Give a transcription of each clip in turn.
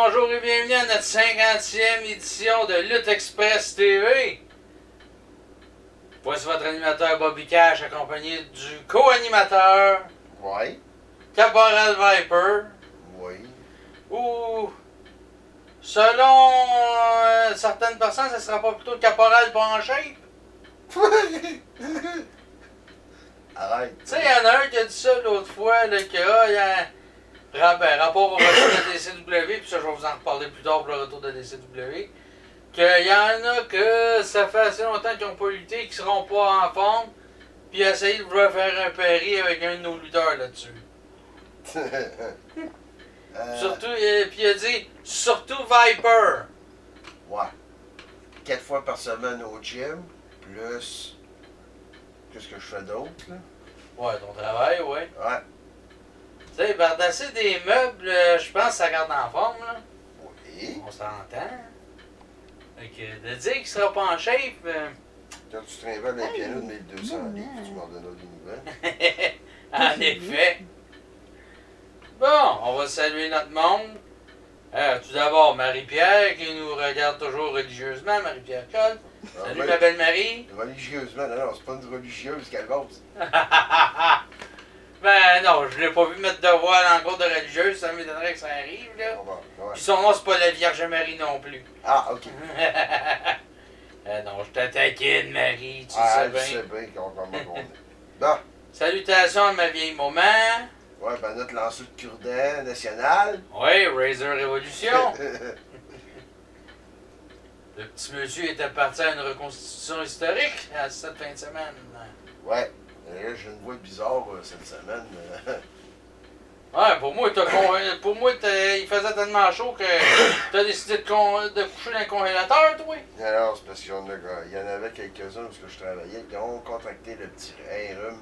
bonjour et bienvenue à notre 50e édition de Lutte Express TV. Voici votre animateur Bobby Cash accompagné du co-animateur Oui. Caporal Viper. Oui. Ou, selon certaines personnes, ça sera pas plutôt Caporal pas en shape? Arrête. Tu sais, il y en a un qui a dit ça l'autre fois, là, que il y a rapport au retour de DCW, puis ça je vais vous en reparler plus tard pour le retour de DCW, qu'il y en a que ça fait assez longtemps qu'ils n'ont pas lutté, qu'ils seront pas en forme, puis essayer de vouloir faire un pari avec un de nos lutteurs là-dessus. Surtout, puis il a dit, surtout Viper. Ouais. 4 fois par semaine au gym, plus... Qu'est-ce que je fais d'autre, là? Ouais, ton travail, ouais. Ouais. Tu sais, bardasser des meubles, je pense que ça garde en forme, là. Oui. On s'entend. Fait que de dire qu'il sera pas en shape... Quand tu trimbales un piano de 1200 livres, tu m'en donneras des nouvelles. En effet. Bon, on va saluer notre monde. Tout d'abord, Marie-Pierre, qui nous regarde toujours religieusement, Marie-Pierre Coll. Salut, ma belle Marie. Religieusement, non, c'est pas une religieuse qu'elle gosse. Ben non, je l'ai pas vu mettre de voile en cours de religieuse, ça m'étonnerait que ça arrive, là. Bon, ouais. Puis son nom, c'est pas la Vierge Marie non plus. Ah, ok. Non, je t'attaquine, Marie, tu Ah, sais je bien. sais bien comment on est. Bon. Salutations à ma vieille maman. Ouais, ben notre lanceur de cure-dents national. Oui, Razor Révolution. Le petit monsieur était parti à une reconstitution historique à cette fin de semaine. Ouais. Là, j'ai une voix bizarre cette semaine. Ouais, pour moi, il faisait tellement chaud que t'as décidé de coucher dans le congélateur, toi. Alors, c'est parce qu'il y en avait quelques-uns parce que je travaillais qui ont contracté le petit rhume.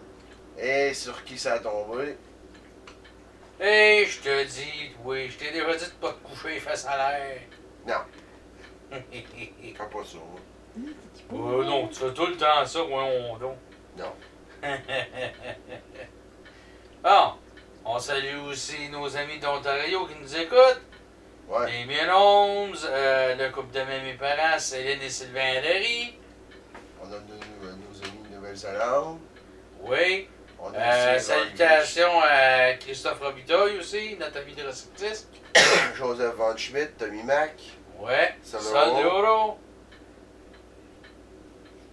Et sur qui ça a tombé? Hey, je te dis, oui, je t'ai déjà dit de pas te coucher face à l'air. Non, fais pas ça. Non, tu fais tout le temps ça, voyons donc. Non. Bon, on salue aussi nos amis d'Ontario qui nous écoutent. Ouais. Les Milhomes, le couple de mes parents, Céline et Sylvain Larry. On a nos amis de Nouvelle-Zélande. Oui. On a aussi Salutations à Christophe Robitaille aussi, notre ami de réceptrice. Joseph Von Schmidt, Tommy Mac. Ouais. Salut. Salut.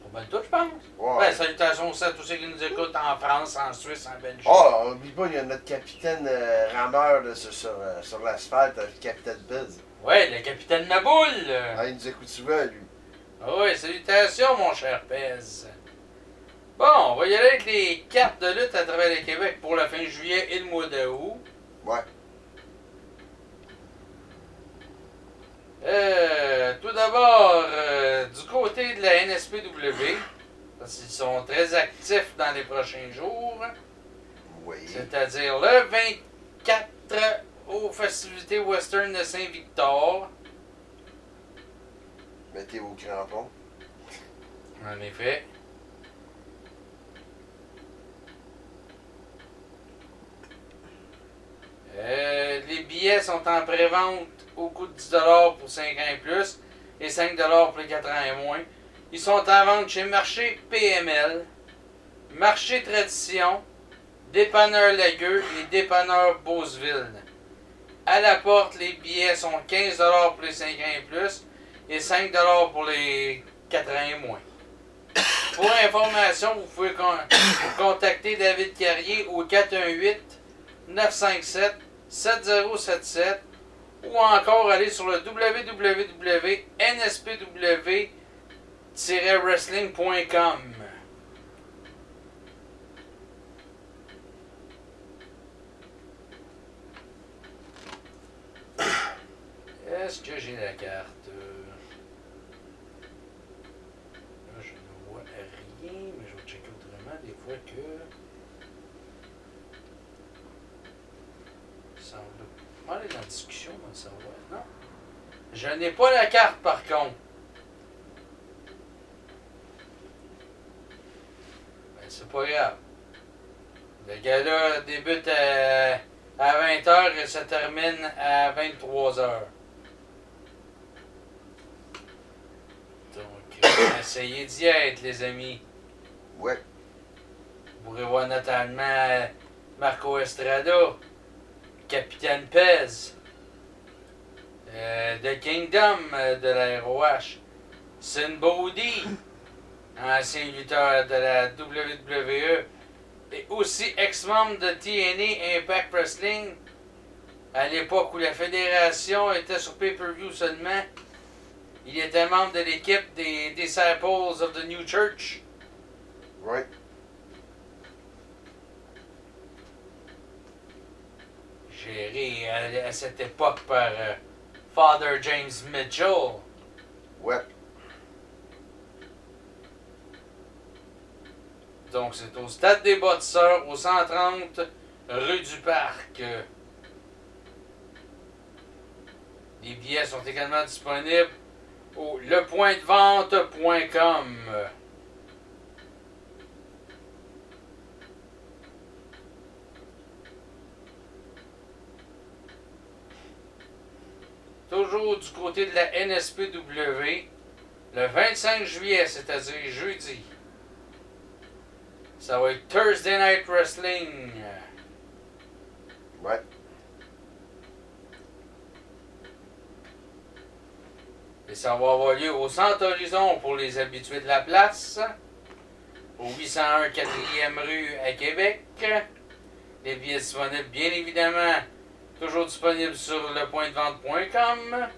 Pas mal tout, je pense. Ouais. Ben, salutations aussi à tous ceux qui nous écoutent en France, en Suisse, en Belgique. Oh, oublie pas, il y a notre capitaine rameur là, sur l'asphalte, le capitaine Biz. Ouais, le capitaine Maboule. Ah, il nous écoute souvent, lui. Ah ouais, salutations, mon cher Pez. Bon, on va y aller avec les cartes de lutte à travers le Québec pour la fin juillet et le mois d'août. Ouais. Tout d'abord, du côté de la NSPW, parce qu'ils sont très actifs dans les prochains jours, Oui. c'est-à-dire le 24 aux festivités western de Saint-Victor. Mettez vos crampons. En effet. Les billets sont en pré-vente au coût de 10$ pour 5 ans et plus et 5$ pour les 4 ans et moins. Ils sont en vente chez Marché PML, Marché Tradition, Dépanneur Lagueux et Dépanneur Beauceville. À la porte, les billets sont 15$ pour les 5 ans et plus et 5$ pour les 4 ans et moins. Pour information, vous pouvez contacter David Carrier au 418-957-7077 ou encore aller sur le www.nspw-wrestling.com. Est-ce que j'ai la carte? Là, je ne vois rien, mais je vais checker autrement. Des fois que... Ça va. On va aller dans la discussion, on va savoir. Non. Je n'ai pas la carte, par contre. Ben, c'est pas grave. Le gala débute à 20h et se termine à 23h. Essayez d'y être, les amis. Ouais. Vous pourrez voir notamment Marco Estrada, Capitaine Pez, The Kingdom de la ROH, Sin Bodhi, ancien lutteur de la WWE, et aussi ex-membre de TNA Impact Wrestling, à l'époque où la fédération était sur pay-per-view seulement. Il était membre de l'équipe des Disciples of the New Church. Ouais. Géré à cette époque par Father James Mitchell. Ouais. Donc c'est au Stade des Bâtisseurs, au 130 rue du Parc. Les billets sont également disponibles au lepointdevente.com. Toujours du côté de la NSPW, le 25 juillet, c'est-à-dire jeudi. Ça va être Thursday Night Wrestling. Ouais. Et ça va avoir lieu au Centre Horizon pour les habitués de la place, au 801 4e rue à Québec. Les billets disponibles, bien évidemment, toujours disponibles sur lepointdevente.com.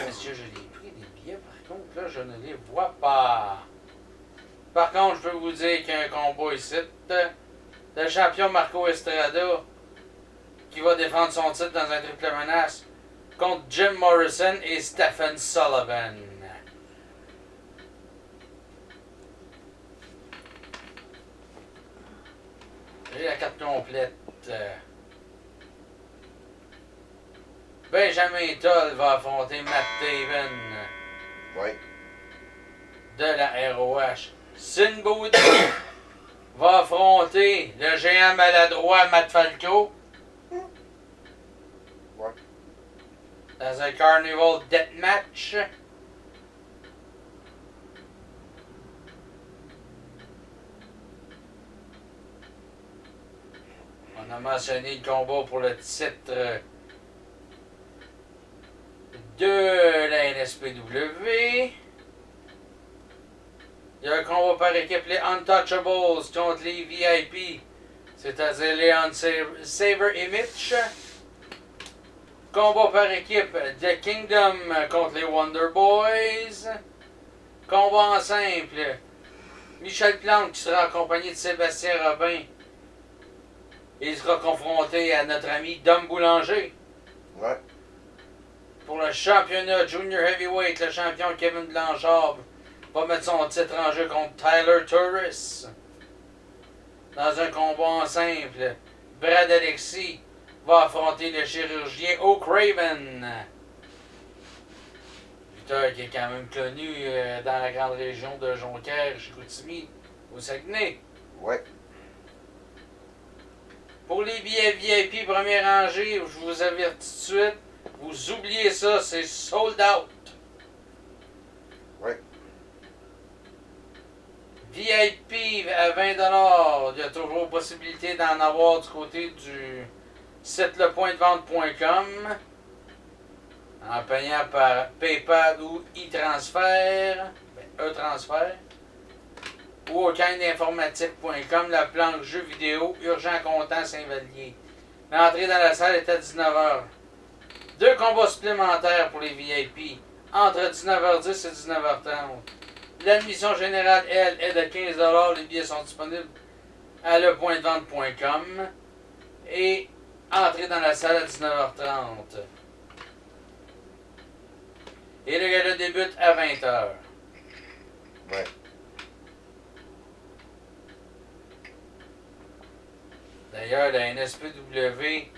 Monsieur, je l'ai pris des billets, par contre, là, je ne les vois pas. Par contre, je peux vous dire qu'il y a un combat ici. Le champion Marco Estrada, qui va défendre son titre dans un triple menace contre Jim Morrison et Stephen Sullivan. J'ai la carte complète. Benjamin Toll va affronter Matt Taven Ouais. de la ROH. Sin Bodhi va affronter le géant maladroit Matt Falco dans un Carnival Deathmatch. On a mentionné le combat pour le titre de la NSPW. Il y a un combat par équipe, les Untouchables contre les VIP, c'est-à-dire Leon Saber et Mitch. Combat par équipe, The Kingdom contre les Wonder Boys. Combat en simple, Michel Plante qui sera accompagné de Sébastien Robin. Il sera confronté à notre ami Dom Boulanger. Ouais. Pour le championnat Junior Heavyweight, le champion Kevin Blanchard va mettre son titre en jeu contre Tyler Turris. Dans un combat en simple, Brad Alexis va affronter le chirurgien O'Craven. Lutteur qui est quand même connu dans la grande région de Jonquière, Chicoutimi, au Saguenay. Ouais. Pour les billets VIP première rangée, je vous avertis tout de suite, vous oubliez ça, c'est sold out. Ouais. VIP à 20$, il y a toujours possibilité d'en avoir du côté du site lepointdevente.com en payant par PayPal ou e-transfert, e-transfert, ou au caninformatique.com, la planque jeux vidéo urgent comptant Saint-Vallier. L'entrée dans la salle est à 19h. 2 combats supplémentaires pour les VIP, entre 19h10 et 19h30. L'admission générale, elle, est de 15$. Les billets sont disponibles à lepointdevente.com. Et entrée dans la salle à 19h30. Et le gala débute à 20h. Ouais. D'ailleurs, la NSPW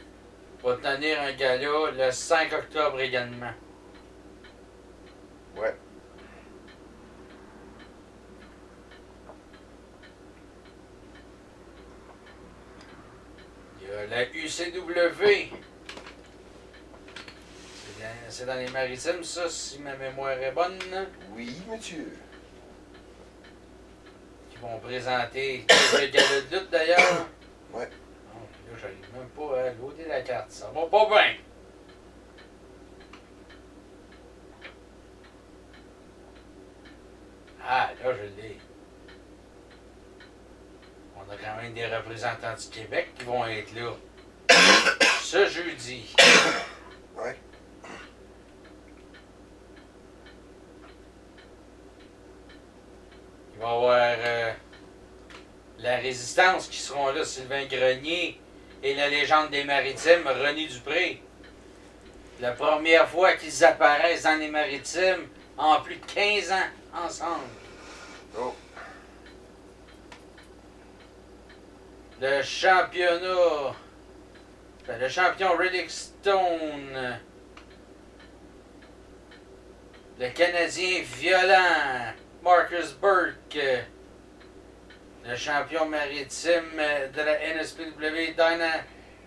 va tenir un gala le 5 octobre également. Ouais. Il y a la UCW. C'est C'est dans les maritimes, ça, si ma mémoire est bonne. Oui, monsieur. Qui vont présenter quelques galas de lutte d'ailleurs. Ouais. Non, là, j'arrive même pas à loader la carte. Ça va pas bien. Ah, là, je l'ai. On a quand même des représentants du Québec qui vont être là. Ce jeudi. Ouais. Il va y avoir la Résistance qui seront là, Sylvain Grenier et la légende des Maritimes, René Dupré. La première fois qu'ils apparaissent dans les Maritimes en plus de 15 ans ensemble. Oh. Le championnat. Le champion Riddick Stone. Le Canadien violent Marcus Burke. Le champion maritime de la NSPW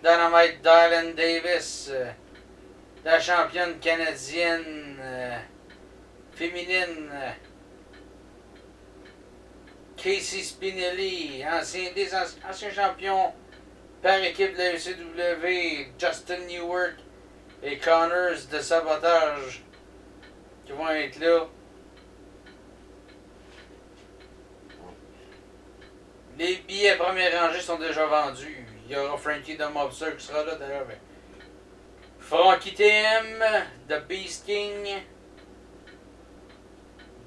Dynamite Dylan Davis. La championne canadienne féminine Casey Spinelli, ancien champion par équipe de la ECW, Justin Newark et Connors de Sabotage qui vont être là. Les billets première rangée sont déjà vendus. Il y aura Frankie the Mobster qui sera là d'ailleurs. Frankie TM, The Beast King.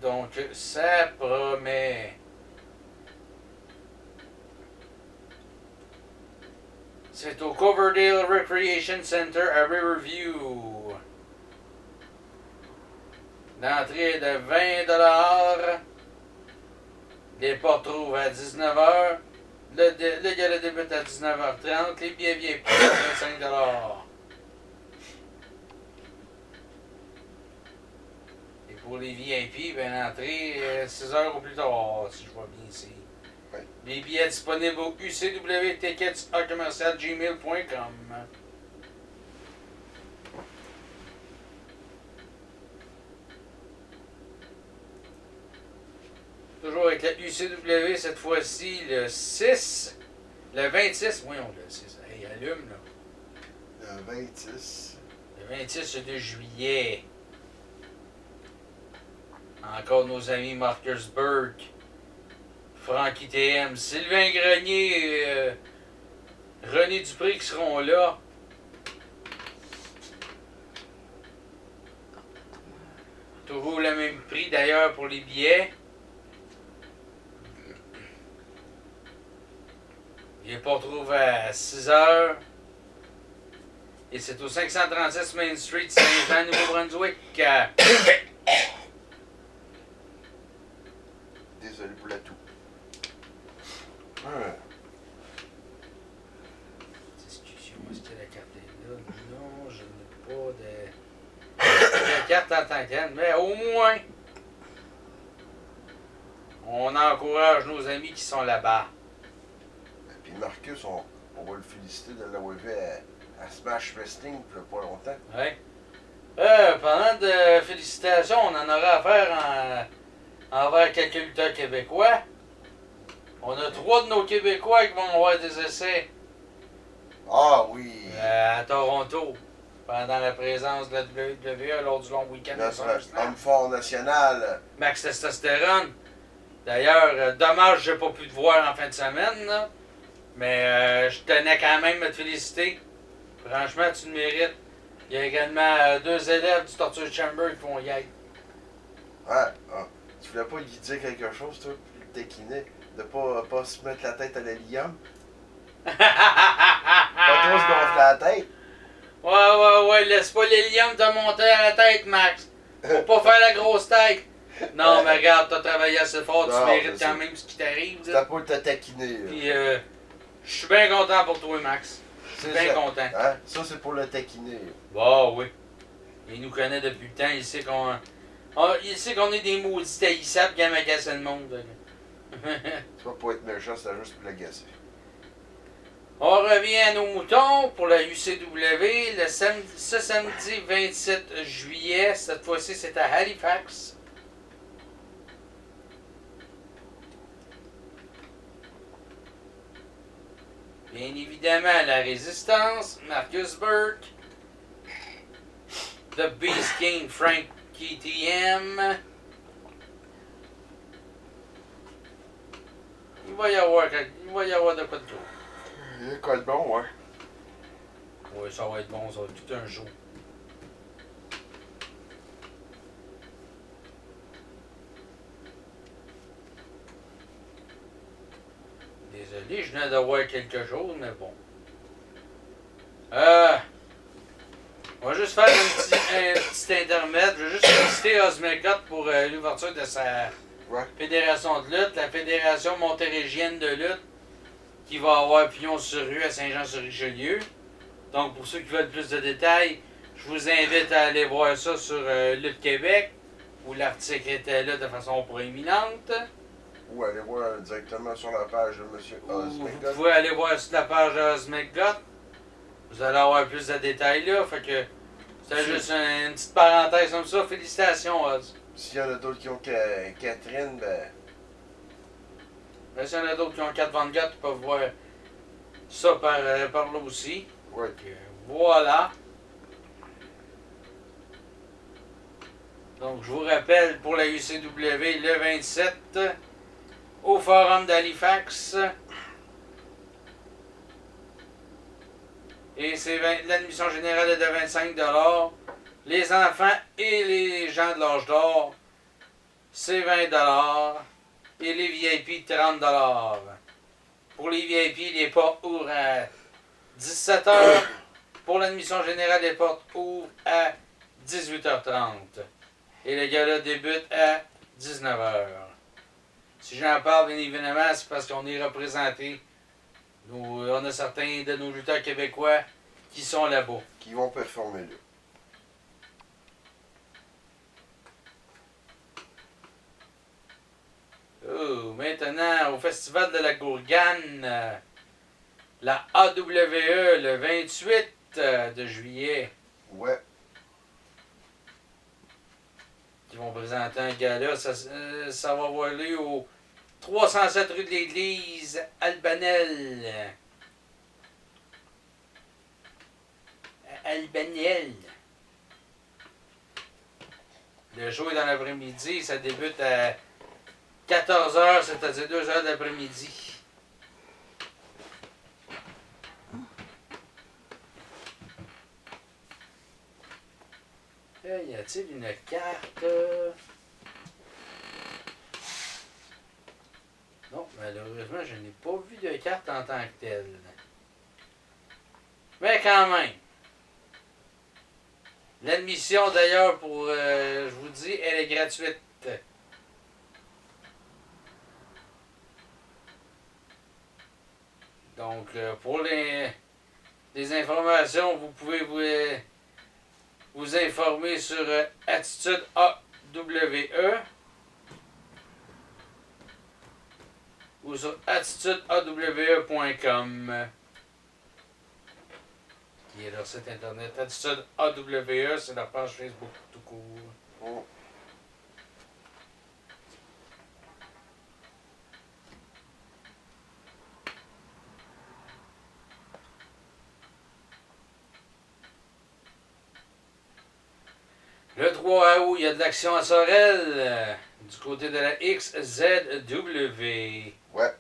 Donc ça promet. C'est au Coverdale Recreation Center à Riverview. L'entrée est de 20$. Les portes trouvent à 19h. Le gala débute à 19h30. Les billets VIP à 25$. Et pour les VIP, ben l'entrée 6h au plus tard, si je vois bien ici. Ouais. Les billets disponibles au ucwtickets@gmail.com. Toujours avec la UCW, cette fois-ci le 6, le 26, oui, on le 6, hey, allume là. Le 26. Le 26 de juillet. Encore nos amis Marcus Burke, Frankie TM, Sylvain Grenier, René Dupré qui seront là. Toujours le même prix d'ailleurs pour les billets. Il est pas retrouvé à 6h. Et c'est au 536 Main Street, Saint-Jean, Nouveau-Brunswick. Désolé pour la toux. Ouais. Excusez-moi, est-ce que la carte est là? Non, je n'ai pas de carte en tant que telle, mais au moins, on encourage nos amis qui sont là-bas. Puis Marcus, on va le féliciter de l'avoir vu à Smash Wrestling il n'y a pas longtemps. Ouais. Pendant de félicitations, on en aura à faire envers quelques lutteurs québécois. On a 3 de nos Québécois qui vont avoir des essais Ah oui! à Toronto pendant la présence de la WWE lors du long week-end de Notre SummerSlam. homme fort national. Max Testostérone. D'ailleurs, dommage que j'ai pas pu te voir en fin de semaine, là. Mais je tenais quand même à te féliciter. Franchement, tu le mérites. Il y a également 2 élèves du Torture Chamber qui vont y être. Ouais, ah. Tu voulais pas lui dire quelque chose, toi, pour le taquiner? De pas se mettre la tête à la liane? Pas trop se gonfler la tête? Ouais, laisse pas les lions te monter à la tête, Max. Faut pas faire la grosse tête. Non, mais regarde, t'as travaillé assez fort, Non, tu mérites je quand sais. même ce qui t'arrive. C'était pour te taquiner. Là. Puis, je suis bien content pour toi, Max. Je suis C'est bien ça. content. Hein? Ça, c'est pour le taquiner. Bah oui. Il nous connaît depuis le temps, il sait qu'on. Il sait qu'on est des maudits taillissables qui aiment agacer le monde. C'est pas pour être méchant, c'est juste pour l'agacer. On revient à nos moutons pour la UCW ce samedi 27 juillet. Cette fois-ci, c'est à Halifax. Bien évidemment, la Résistance, Marcus Burke, The Beast King, Frank KTM. Il va y avoir de quoi de gros. Il y a quoi de bon, ouais. Oui, ça va être bon, ça va être tout un jour. Désolé, je viens d'avoir quelque chose, mais bon. On va juste faire un petit intermède. Je vais juste féliciter Osmegot pour l'ouverture de sa fédération de lutte, la Fédération montérégienne de lutte, qui va avoir pignon sur rue à Saint-Jean-sur-Richelieu. Donc, pour ceux qui veulent plus de détails, je vous invite à aller voir ça sur Lutte Québec, où l'article était là de façon proéminente. Ou aller voir directement sur la page de M. Osmegot. Vous pouvez aller voir sur la page de Osmegot. Vous allez avoir plus de détails là. Fait que c'était juste une petite parenthèse comme ça. Félicitations, Oz. S'il y en a d'autres qui ont Catherine, ben. S'il y en a d'autres qui ont 424, ils peuvent voir ça par là aussi. Oui. Voilà. Donc, je vous rappelle, pour la UCW, le 27, au Forum d'Halifax. Et l'admission générale est de 25 $. Les enfants et les gens de l'âge d'or, c'est 20 $. Et les VIP, 30 $. Pour les VIP, les portes ouvrent à 17 h. Pour l'admission générale, les portes ouvrent à 18h30. Et le gala débute à 19h. Si j'en parle, bien évidemment, c'est parce qu'on est représenté. On a certains de nos lutteurs québécois qui sont là-bas. Qui vont performer là. Oh, maintenant, au Festival de la Gourgane, la AWE, le 28 de juillet. Ouais. Ils vont présenter un gala. Ça va avoir lieu au 307 rue de l'Église, Albanel. Albanel. Le show est dans l'après-midi. Ça débute à 14 h, c'est-à-dire 2 h de l'après-midi. Y a-t-il une carte? Non, malheureusement, je n'ai pas vu de carte en tant que telle. Mais quand même. L'admission, d'ailleurs, pour, je vous dis, elle est gratuite. Donc, pour les informations, vous pouvez vous informer sur Attitude AWE ou sur attitudeawe.com qui est leur site internet. Attitude AWE, c'est la page Facebook tout court. Oh. Le 3 août, il y a de l'action à Sorel, du côté de la XZW. Ouais.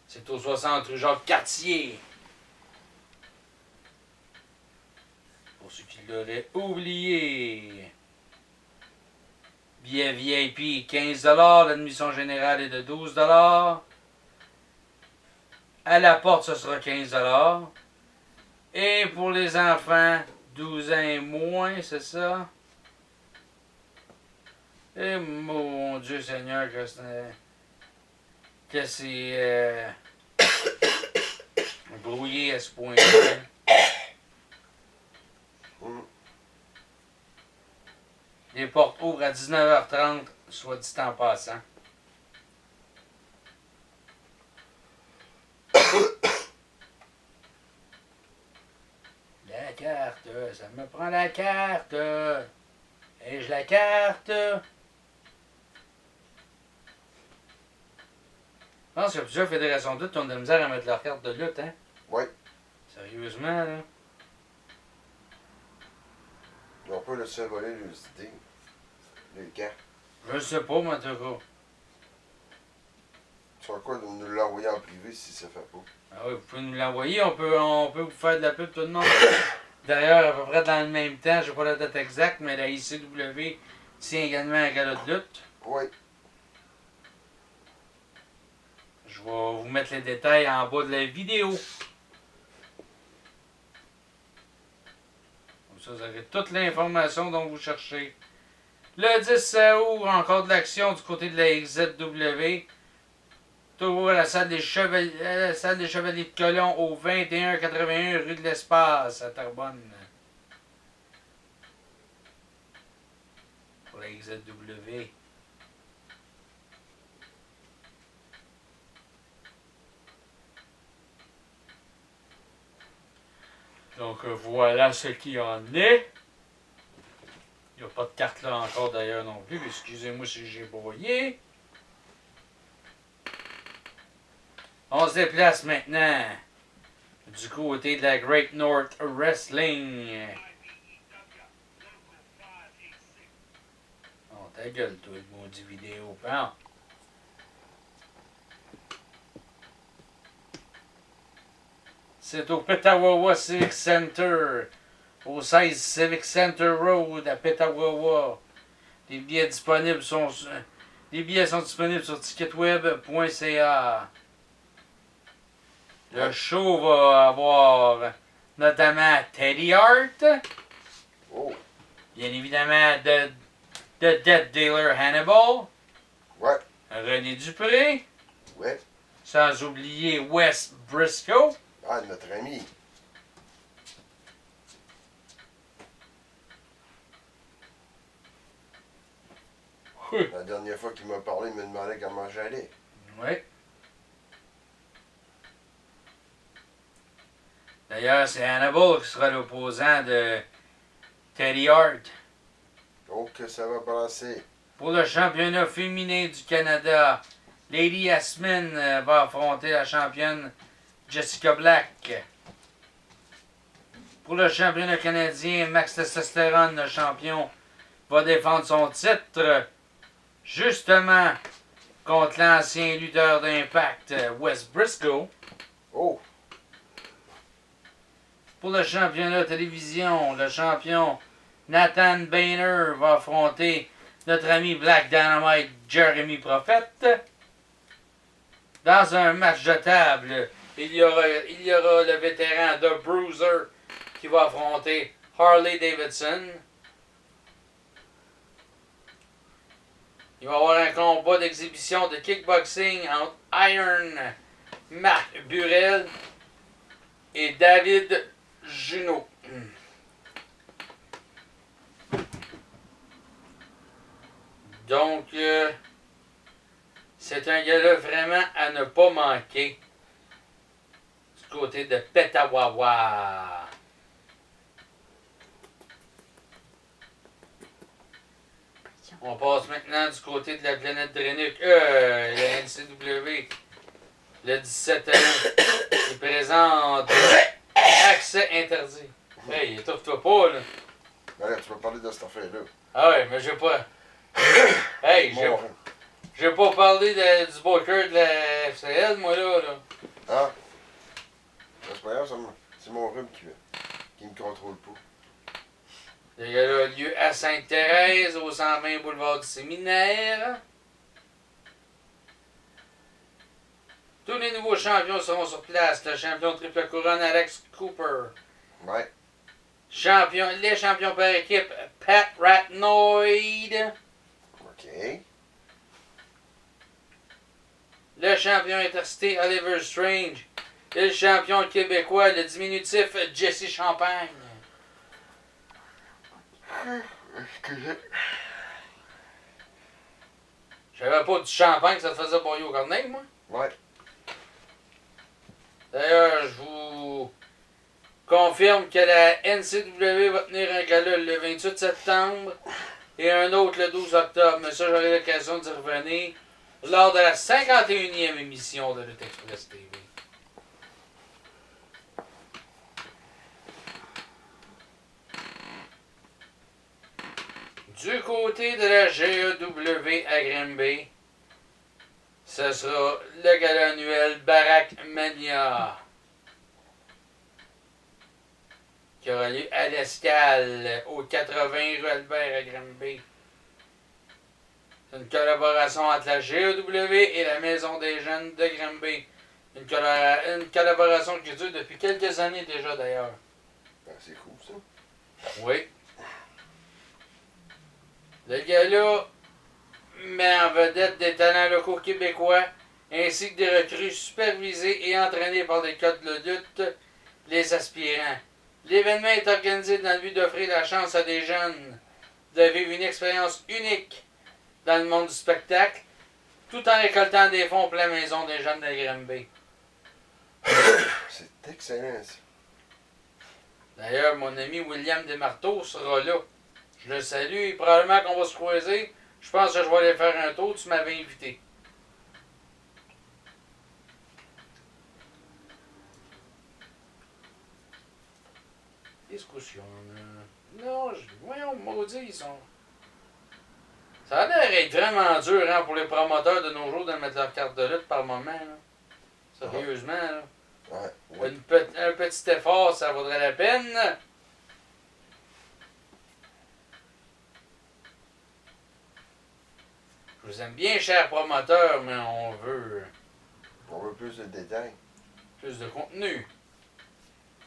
C'est au 60 rue Jacques-Cartier. Pour ceux qui l'auraient oublié. Billet VIP, 15 $. L'admission générale est de 12 $. À la porte, ce sera 15 $. Et pour les enfants, 12 ans et moins, c'est ça? Et mon Dieu Seigneur, que c'est brouillé à ce point-là. Les portes ouvrent à 19h30, soit dit en passant. ça me prend la carte. Ai-je la carte? Je pense qu'il y a plusieurs fédérations de lutte qui ont de la misère à mettre leur carte de lutte, hein? Ouais. Sérieusement, là. Ils ont pas laissé voler les idées. Les gars. Je sais pas, moi, en tout cas. Tu vas quoi de nous l'envoyer en privé si ça fait pas? Ah oui, vous pouvez nous l'envoyer, on peut vous faire de la pub tout le monde. D'ailleurs, à peu près dans le même temps, je sais pas la date exacte, mais la ICW tient également un gala de lutte. Oui. Je vais vous mettre les détails en bas de la vidéo. Comme ça, vous aurez toute l'information dont vous cherchez. Le 10 août, encore de l'action du côté de la XZW. Toujours à la salle des Chevaliers, de Colomb au 2181 rue de l'Espace à Terrebonne. Pour la XZW. Donc voilà ce qu'il en est. Il n'y a pas de carte là encore d'ailleurs non plus. Excusez-moi si j'ai broyé. On se déplace maintenant du côté de la Great North Wrestling. Oh, ta gueule, toi, le maudit vidéo. Bon. C'est au Petawawa Civic Center, au 16 Civic Center Road à Petawawa. Les billets sont disponibles sur ticketweb.ca. Le show va avoir notamment Teddy Hart, Oh. bien évidemment The Death Dealer Hannibal, Ouais. René Dupré, Ouais. sans oublier Wes Briscoe. Ah, notre ami. La dernière fois qu'il m'a parlé, il me demandait comment j'allais. Oui. D'ailleurs, c'est Hannibal qui sera l'opposant de Teddy Hart. Oh, que ça va brasser. Pour le championnat féminin du Canada, Lady Yasmin va affronter la championne Jessica Black. Pour le championnat canadien, Max Testosterone, le champion, va défendre son titre justement contre l'ancien lutteur d'Impact, Wes Briscoe. Oh. Pour le championnat télévision, le champion Nathan Boehner va affronter notre ami Black Dynamite Jeremy Prophet. Dans un match de table, il y aura le vétéran The Bruiser qui va affronter Harley Davidson. Il va y avoir un combat d'exhibition de kickboxing entre Iron Marc Burel et David Junot. Donc, c'est un gars-là vraiment à ne pas manquer du côté de Petawawa. On passe maintenant du côté de la planète Drenuk, la NCW. Le 17 août, il présente accès interdit. Hey, étouffe-toi pas, là. Ben là, tu vas parler de cette affaire-là. Ah ouais, mais j'ai pas... Hey, j'ai pas parlé du booker de la FCL, moi, là. Ah. C'est pas grave, c'est mon rhume qui me contrôle pas. Le gars a lieu à Sainte-Thérèse, au 120 boulevard du Séminaire. Tous les nouveaux champions seront sur place. Le champion triple couronne, Alex Cooper. Ouais. Les champions par équipe, Pat Ratnoid. OK. Le champion intercité, Oliver Strange. Et le champion québécois, le diminutif, Jesse Champagne. Excusez. J'avais pas du champagne que ça te faisait boire au corneille, moi. Ouais. D'ailleurs, je vous confirme que la NCW va tenir un gala le 28 septembre et un autre le 12 octobre. Mais ça, j'aurai l'occasion d'y revenir lors de la 51e émission de Lutte Express TV. Du côté de la GEW à Grimby, ce sera le gala annuel Barack Mania, qui aura lieu à l'Escale, au 80 rue Albert à Grimby. C'est une collaboration entre la GEW et la Maison des Jeunes de Grimby. Une collaboration qui dure depuis quelques années déjà d'ailleurs. Ben, c'est cool ça. Oui. Le gala met en vedette des talents locaux québécois ainsi que des recrues supervisées et entraînées par des codes de lutte, les aspirants. L'événement est organisé dans le but d'offrir la chance à des jeunes de vivre une expérience unique dans le monde du spectacle, tout en récoltant des fonds pour la Maison des Jeunes de Grimby. C'est excellent ça. D'ailleurs, mon ami William Desmarteaux sera là. Je le salue, probablement qu'on va se croiser. Je pense que je vais aller faire un tour, tu m'avais invité. Discussion. Non, voyons, maudits, ils sont. Ça a l'air d'être vraiment dur hein, pour les promoteurs de nos jours de mettre leur carte de lutte par moment. Là. Sérieusement. Là. Ouais, ouais. Un petit effort, ça vaudrait la peine. Je vous aime bien, chers promoteurs, mais on veut plus de détails. plus de contenu.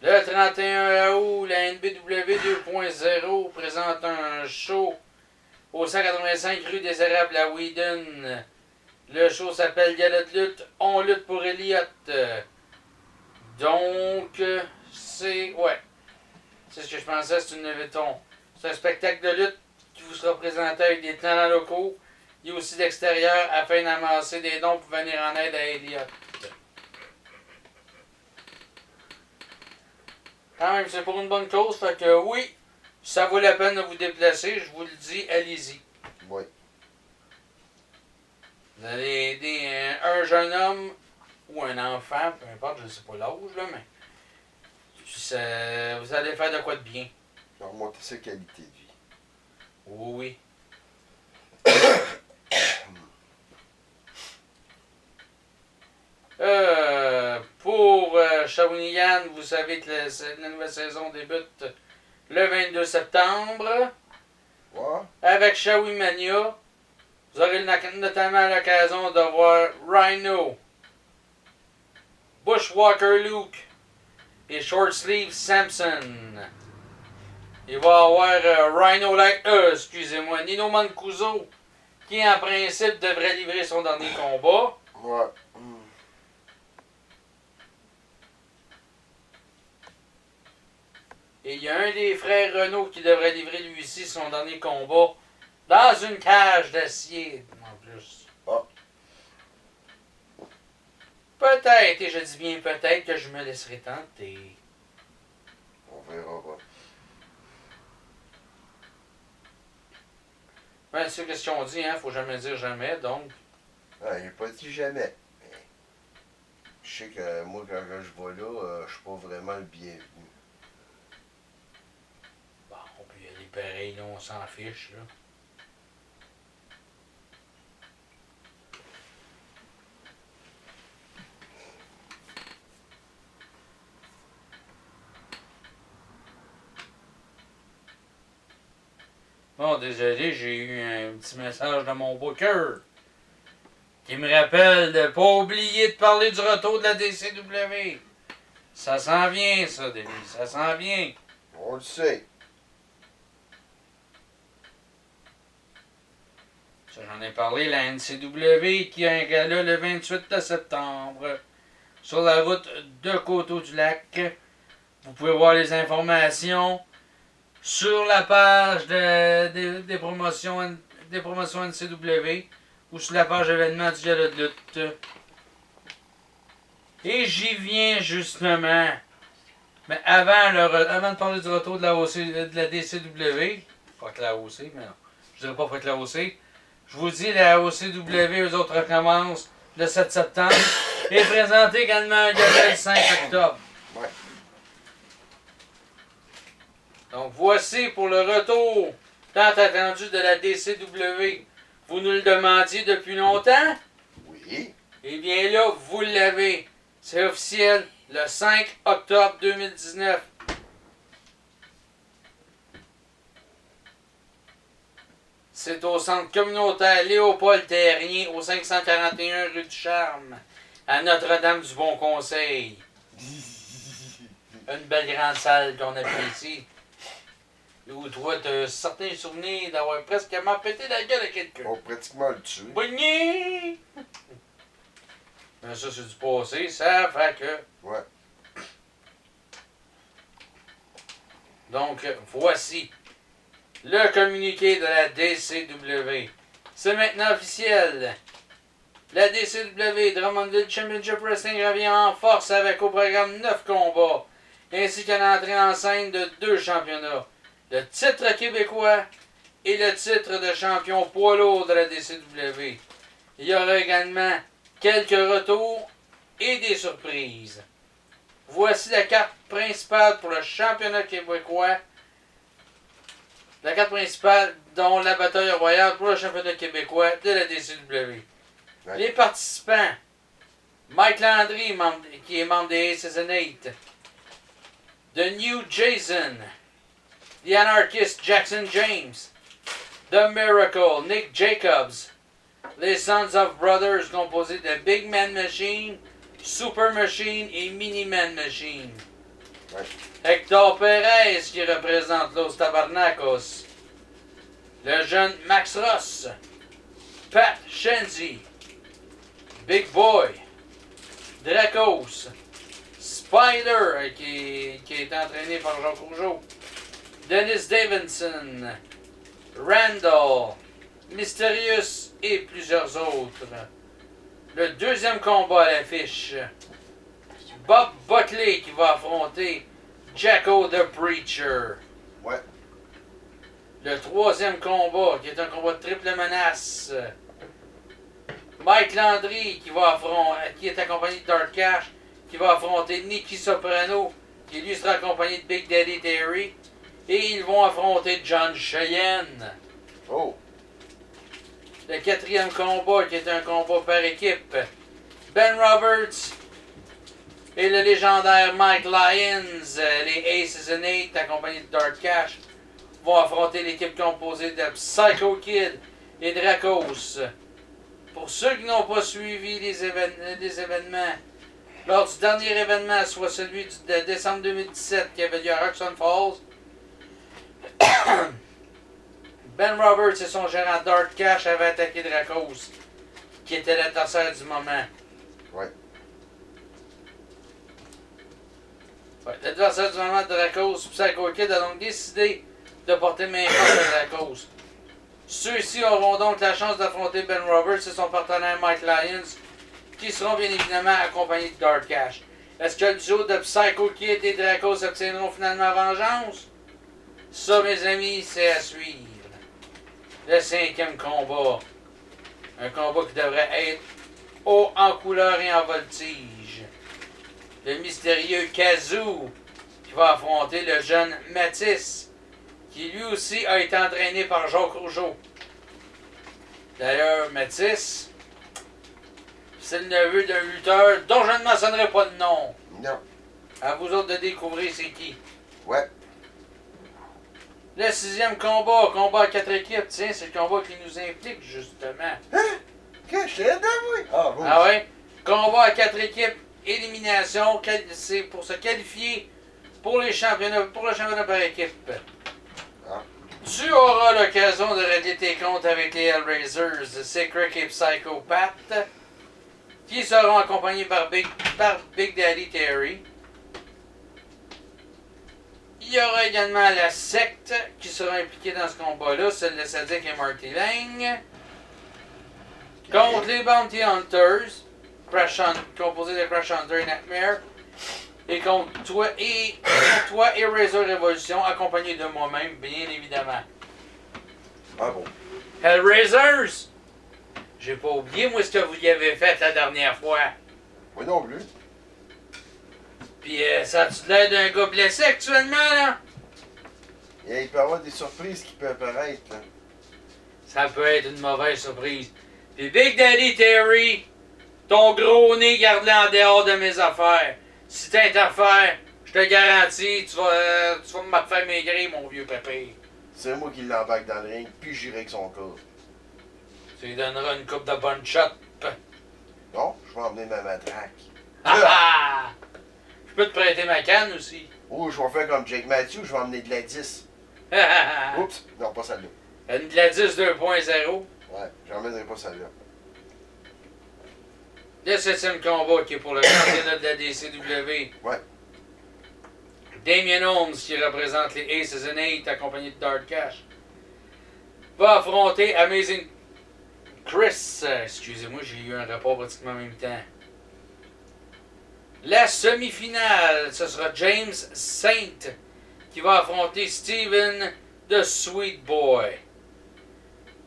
Le 31 août, la NBW 2.0 présente un show au 185 rue des Érables à Whedon. Le show s'appelle Gala de lutte, on lutte pour Elliott. Donc, c'est ce que je pensais, c'est une levée de ton. C'est un spectacle de lutte qui vous sera présenté avec des talents locaux et aussi d'extérieur afin d'amasser des dons pour venir en aide à Elliott. Quand même, c'est pour une bonne cause, fait que oui, ça vaut la peine de vous déplacer, je vous le dis, allez-y. Oui. Vous allez aider un jeune homme ou un enfant, peu importe, je ne sais pas l'âge, là, mais vous allez faire de quoi de bien. Remonter sa qualité de vie. Oui, oui. Pour Shawinigan, vous savez que la nouvelle saison débute le 22 septembre. Ouais. Avec Shawimania, vous aurez notamment l'occasion de voir Rhino, Bushwalker Luke et Short Sleeve Samson. Il va y avoir excusez-moi, Nino Mancuso, qui en principe devrait livrer son dernier combat. Ouais. Et il y a un des frères Renault qui devrait livrer lui aussi son dernier combat dans une cage d'acier en plus. Ah. Peut-être, et je dis bien peut-être, que je me laisserai tenter. On verra pas. Ben, c'est ce qu'on dit, hein, faut jamais dire jamais, donc. Ah, j'ai pas dit jamais. Mais je sais que moi, quand je vais là, je suis pas vraiment le bienvenu. Bon, on peut y aller pareil, là, on s'en fiche, là. Bon, désolé, j'ai eu un petit message de mon booker qui me rappelle de pas oublier de parler du retour de la DCW. Ça s'en vient, ça, Denis, ça s'en vient. On le sait. Ça, j'en ai parlé, la NCW qui a un gala le 28 septembre sur la route de Coteau-du-Lac. Vous pouvez voir les informations sur la page des promotions NCW ou sur la page événement du gala de lutte. Et j'y viens justement. Mais avant de parler du retour de la DCW, pas que la OC, mais non, je dirais pas que la OC, je vous dis, la OCW, eux autres recommencent le 7 septembre et présenté également un gala le 5 octobre. Ouais. Donc voici pour le retour tant attendu de la DCW. Vous nous le demandiez depuis longtemps? Oui. Eh bien là, vous l'avez. C'est officiel, le 5 octobre 2019. C'est au centre communautaire Léopold Terrien, au 541 rue du Charme, à Notre-Dame-du-Bon-Conseil. Une belle grande salle qu'on apprécie. Où toi, tu as certains souvenirs d'avoir presque pété la gueule à quelqu'un. On va pratiquement le tuer. Bonnier! Mais ça, c'est du passé, ça fait que... Ouais. Donc, voici le communiqué de la DCW. C'est maintenant officiel. La DCW Drummondville Championship Wrestling revient en force avec au programme 9 combats, ainsi qu'une entrée en scène de 2 championnats. Le titre québécois et le titre de champion poids lourd de la DCW. Il y aura également quelques retours et des surprises. Voici la carte principale pour le championnat québécois. La carte principale, dont la bataille royale pour le championnat québécois de la DCW. Ouais. Les participants. Mike Landry, qui est membre des Aces and Eight. The New Jason. The Anarchist Jackson James. The Miracle Nick Jacobs. Les Sons of Brothers composés de Big Man Machine, Super Machine et Mini Man Machine. Ouais. Hector Perez qui représente Los Tabernacos. Le jeune Max Ross. Pat Shenzi. Big Boy. Dracos. Spider qui est entraîné par Jacques Rougeau. Dennis Davidson. Randall. Mysterious et plusieurs autres. Le deuxième combat à l'affiche. Bob Buckley qui va affronter Jacko the Preacher. Ouais. Le troisième combat qui est un combat de triple menace. Mike Landry qui est accompagné de Dark Cash qui va affronter Nicky Soprano qui lui sera accompagné de Big Daddy Terry. Et ils vont affronter John Cheyenne. Oh. Le quatrième combat, qui est un combat par équipe. Ben Roberts et le légendaire Mike Lyons, les Aces and Eight, accompagnés de Dark Cash, vont affronter l'équipe composée de Psycho Kid et Dracos. Pour ceux qui n'ont pas suivi les événements, lors du dernier événement, soit celui de décembre 2017 qui avait lieu à Roxon Falls, Ben Roberts et son gérant Dark Cash avaient attaqué Dracos, qui était l'adversaire du moment. Ouais. L'adversaire du moment de Dracos, Psycho Kid a donc décidé de porter main forte à Dracos. Ceux-ci auront donc la chance d'affronter Ben Roberts et son partenaire Mike Lyons, qui seront bien évidemment accompagnés de Dark Cash. Est-ce que le duo de Psycho Kid et Dracos obtiendront finalement vengeance? Ça, mes amis, c'est à suivre. Le cinquième combat. Un combat qui devrait être haut en couleur et en voltige. Le mystérieux Kazoo qui va affronter le jeune Matisse, qui lui aussi a été entraîné par Jacques Rougeau. D'ailleurs, Matisse, c'est le neveu d'un lutteur dont je ne mentionnerai pas le nom. Non. À vous autres de découvrir c'est qui. Ouais. Le sixième combat à 4 équipes, tiens, c'est le combat qui nous implique justement. Hein? Qu'est-ce que je t'ai aidé, oui? Ah, bon. Ah ouais? Combat à 4 équipes, élimination, c'est pour se qualifier pour le championnat par équipe. Ah. Tu auras l'occasion de régler tes comptes avec les Hellraisers, Secret et Psychopath, qui seront accompagnés par Big Daddy Terry. Il y aura également la secte qui sera impliquée dans ce combat-là, celle de Sadik et Marty Lang. Contre les Bounty Hunters, composés de Crash Hunter et Nightmare. Et contre toi et Razor Revolution, accompagné de moi-même, bien évidemment. Ah bon? Hellraisers! J'ai pas oublié, moi, ce que vous y avez fait la dernière fois. Moi non plus. Puis ça a-tu l'air d'un gars blessé actuellement, là? Et il peut y avoir des surprises qui peuvent apparaître. Là. Ça peut être une mauvaise surprise. Puis Big Daddy Terry, ton gros nez, garde-le en dehors de mes affaires. Si t'interfères, je te garantis, tu vas me faire maigrir, mon vieux pépé. C'est moi qui l'embarque dans le ring, puis j'irai avec son corps. Tu lui donneras une coupe de bonne shot. Non, je vais emmener ma matraque. Ah ah! Je peux te prêter ma canne aussi. Oh, je vais faire comme Jake Matthews, je vais emmener de la 10. Oups, non, pas celle-là. Une Gladys 2.0. Ouais, j'emmènerai pas celle-là. Le 7e combat qui est pour le championnat de la DCW. Ouais. Damien Holmes qui représente les Aces and Eight accompagné de Dark Cash va affronter Amazing Chris. Excusez-moi, j'ai eu un rapport pratiquement en même temps. La semi-finale, ce sera James Saint qui va affronter Steven the Sweet Boy.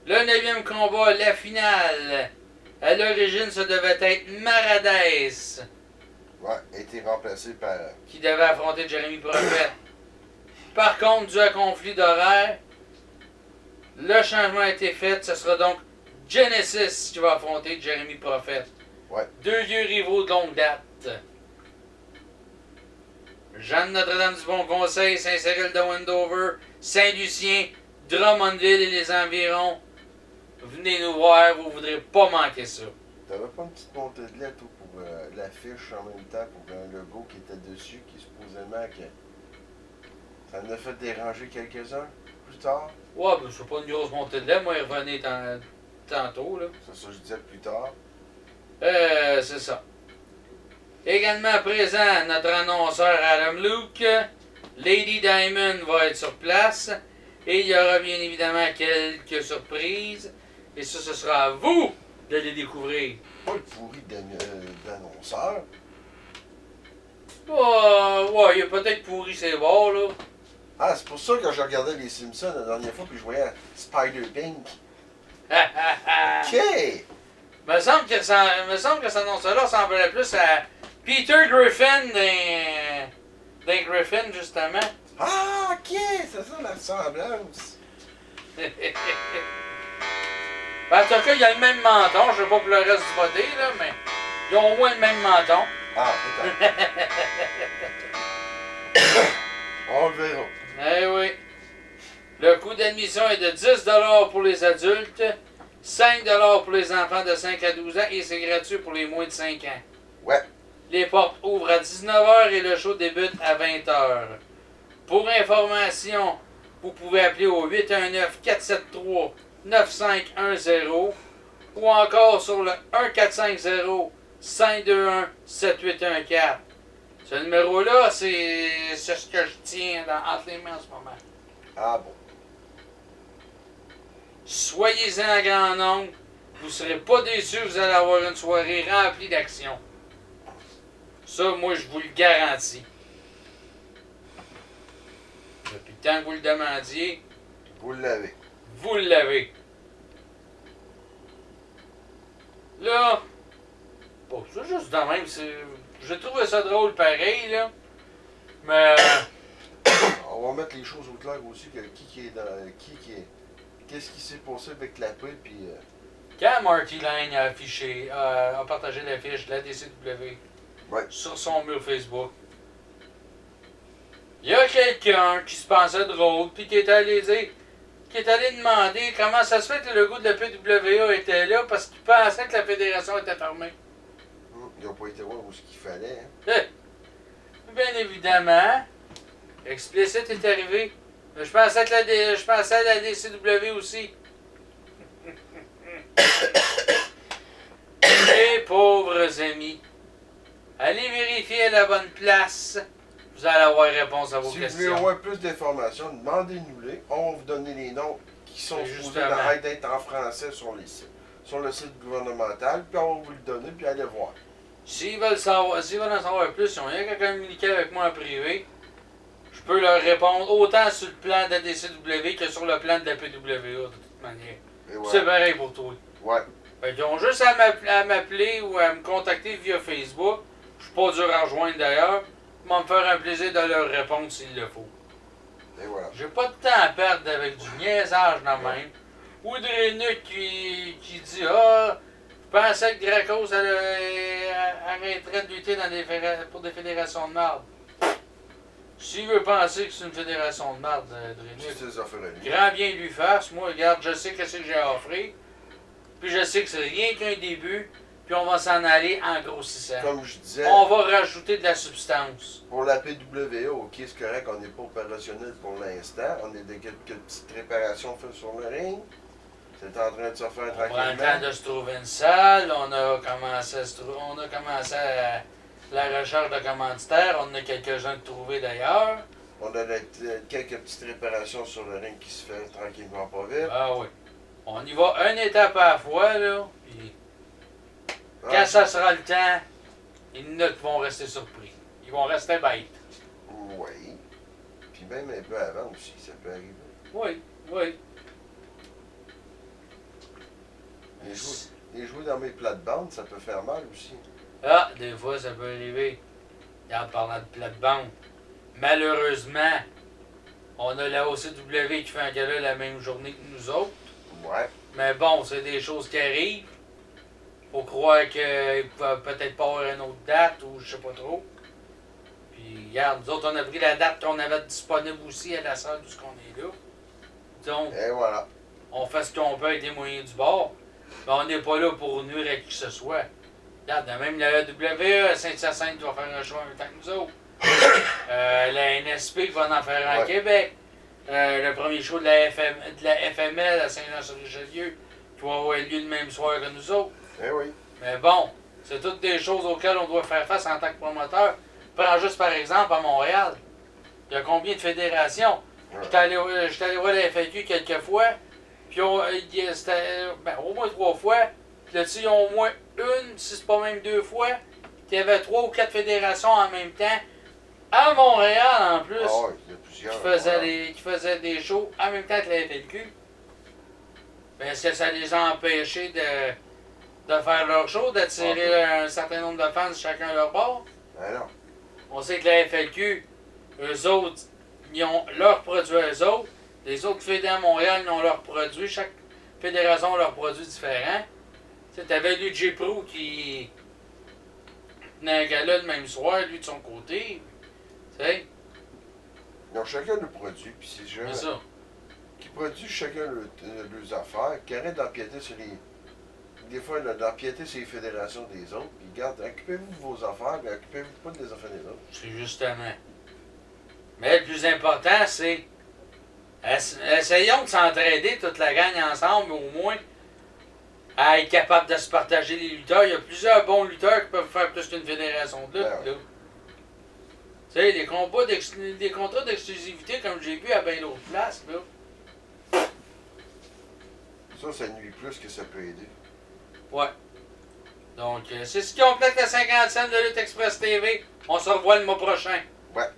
Le 9e combat, la finale. À l'origine, ça devait être Maradez Ouais, a été remplacé par. qui devait affronter Jeremy Prophet. Par contre, dû à conflit d'horaire, le changement a été fait. Ce sera donc Genesis qui va affronter Jeremy Prophet. Ouais. Deux vieux rivaux de longue date. Jeanne Notre-Dame du Bon Conseil, Saint-Cyril de Wendover, Saint-Lucien, Drummondville et les environs. Venez nous voir, vous ne voudrez pas manquer ça. T'avais pas une petite montée de lait, toi, pour l'affiche en même temps, pour un logo qui était dessus, qui supposément que. Ça en a fait déranger quelques-uns plus tard. Ouais, ben c'est pas une grosse montée de lait, moi, il revenait tantôt, là. C'est ça que je disais plus tard. C'est ça. Également présent, notre annonceur Adam Luke. Lady Diamond va être sur place. Et il y aura bien évidemment quelques surprises. Et ça, ce sera à vous de les découvrir. Pas le pourri d'annonceur. Ouais, il a peut-être pourri ses bords, là. Ah, c'est pour ça que je regardais les Simpsons la dernière fois, puis je voyais Spider-Pink. Ok! Me semble que cet annonceur-là ressemblait plus à Peter Griffin d'un Griffin, justement. Ah, ok! C'est ça la ressemblance. Ben, en tout cas, il a le même menton. Je sais pas pour le reste du body, là, mais ils ont au moins le même menton. Ah, peut-être. On le verra. Eh oui. Le coût d'admission est de 10$ pour les adultes, 5$ pour les enfants de 5 à 12 ans et c'est gratuit pour les moins de 5 ans. Ouais. Les portes ouvrent à 19h et le show débute à 20h. Pour information, vous pouvez appeler au 819-473-9510 ou encore sur le 1450-521-7814. Ce numéro-là, c'est ce que je tiens entre les mains en ce moment. Ah bon. Soyez-en en grand nombre. Vous ne serez pas déçus, vous allez avoir une soirée remplie d'action. Ça, moi, je vous le garantis. Depuis le temps que vous le demandiez, Vous l'avez. vous l'avez. Là, bon, c'est juste de même. J'ai trouvé ça drôle pareil, là. Mais, On va mettre les choses au clair aussi, que qui est dans. Qu'est-ce qui s'est passé avec la paix, puis. quand Marty Lang a affiché, a partagé l'affiche de la DCW Ouais. sur son mur Facebook, il y a quelqu'un qui se pensait drôle, puis qui est allé dire, qui est allé demander comment ça se fait que le logo de la PWA était là, parce qu'il pensait que la fédération était fermée. Ils n'ont pas été voir où ce qu'il fallait. Hein. Bien évidemment, Explicit est arrivé. Mais je pensais à la DCW aussi. Mes pauvres amis, allez vérifier à la bonne place. Vous allez avoir réponse à vos Si vous questions. voulez avoir plus d'informations, demandez-nous-les. On va vous donner les noms qui sont supposés d'être en français sur le site gouvernemental, puis on va vous le donner, puis allez voir. S'ils veulent en savoir plus, ils ont rien qu'à communiquer avec moi en privé. Je peux leur répondre autant sur le plan de la DCW que sur le plan de la PWA, de toute manière. C'est pareil pour toi. Ouais. Fait qu'ils ont juste à m'appeler ou à me contacter via Facebook. Je suis pas dur à rejoindre d'ailleurs. Ils vont me faire un plaisir de leur répondre s'il le faut. Et voilà. J'ai pas de temps à perdre avec du niaisage dans même. Ou Drenuc qui dit ah, je pensais que Dracos arrêterait de lutter pour des fédérations de marde. S'il veut penser que c'est une fédération de marde, Drenuc, grand bien lui fasse. Moi, regarde, je sais ce que j'ai offert. Puis je sais que c'est rien qu'un début. Puis on va s'en aller en grossissant. Comme je disais, on va rajouter de la substance. Pour la PWA, ok, c'est correct, on n'est pas opérationnel pour l'instant. On a quelques petites réparations faites sur le ring. C'est en train de se faire tranquillement. On prend le temps de se trouver une salle. On a commencé la recherche de commanditaires. On en a quelques-uns de trouvés d'ailleurs. On a quelques petites réparations sur le ring qui se fait tranquillement pas vite. Ah oui. On y va une étape à la fois, là. Puis quand ça sera le temps, les notes vont rester surpris. Ils vont rester bêtes. Oui. Puis même un peu avant aussi, ça peut arriver. Oui, oui. Les jouer dans mes plates-bandes, ça peut faire mal aussi. Ah, des fois, ça peut arriver. Et en parlant de plate-bande, malheureusement, on a la OCW qui fait un gala la même journée que nous autres. Ouais. Mais bon, c'est des choses qui arrivent. Faut croire qu'ils pouvaient peut-être pas avoir une autre date ou je sais pas trop. Puis, regarde, nous autres, on a pris la date qu'on avait disponible aussi à la salle où on est là. Donc, et voilà. On fait ce qu'on peut avec les moyens du bord. Mais on n'est pas là pour nuire à qui que ce soit. Regarde, même la WWE, Saint-Hyacinthe va faire un show en même temps que nous autres. La NSP va en faire un à Québec. Le premier show de la FML à Saint-Jean-sur-Richelieu qui va avoir lieu le même soir que nous autres. Eh oui. Mais bon, c'est toutes des choses auxquelles on doit faire face en tant que promoteur. Prends juste par exemple à Montréal. Il y a combien de fédérations? J'étais allé voir la FAQ quelques fois. Puis c'était au moins 3 fois. Puis là-dessus, ils ont au moins une, si c'est pas même 2 fois. Puis il y avait 3 ou 4 fédérations en même temps. À Montréal en plus. Ah oui, il y a plusieurs. Qui faisaient des shows en même temps que la FLQ. Ben, est-ce que ça les a empêchés de faire leur show, d'attirer un certain nombre de fans chacun à leur bord? Ben non. On sait que la FLQ, eux autres, ils ont leurs produits eux autres. Les autres fédés à Montréal, ils ont leurs produits. Chaque fédération a leurs produits différents. Tu avais lui J. Pro qui tenait un gala le même soir, lui de son côté. Tu sais? Ils ont chacun le produit, puis c'est gens qui produisent chacun leurs affaires, qui arrêtent d'empiéter sur les. Des fois, d'empiéter sur les fédérations des autres, puis regarde, occupez-vous de vos affaires, mais occupez-vous pas des affaires des autres. C'est justement. Mais le plus important, c'est. Essayons de s'entraider toute la gang ensemble, au moins, à être capable de se partager les lutteurs. Il y a plusieurs bons lutteurs qui peuvent faire plus qu'une fédération de lutte. Ben, tu sais, des contrats d'exclusivité, comme j'ai vu à bien d'autres places, là. Ça nuit plus que ça peut aider. Ouais. Donc, c'est ce qui complète la 50e de Lutte Express TV. On se revoit le mois prochain. Ouais.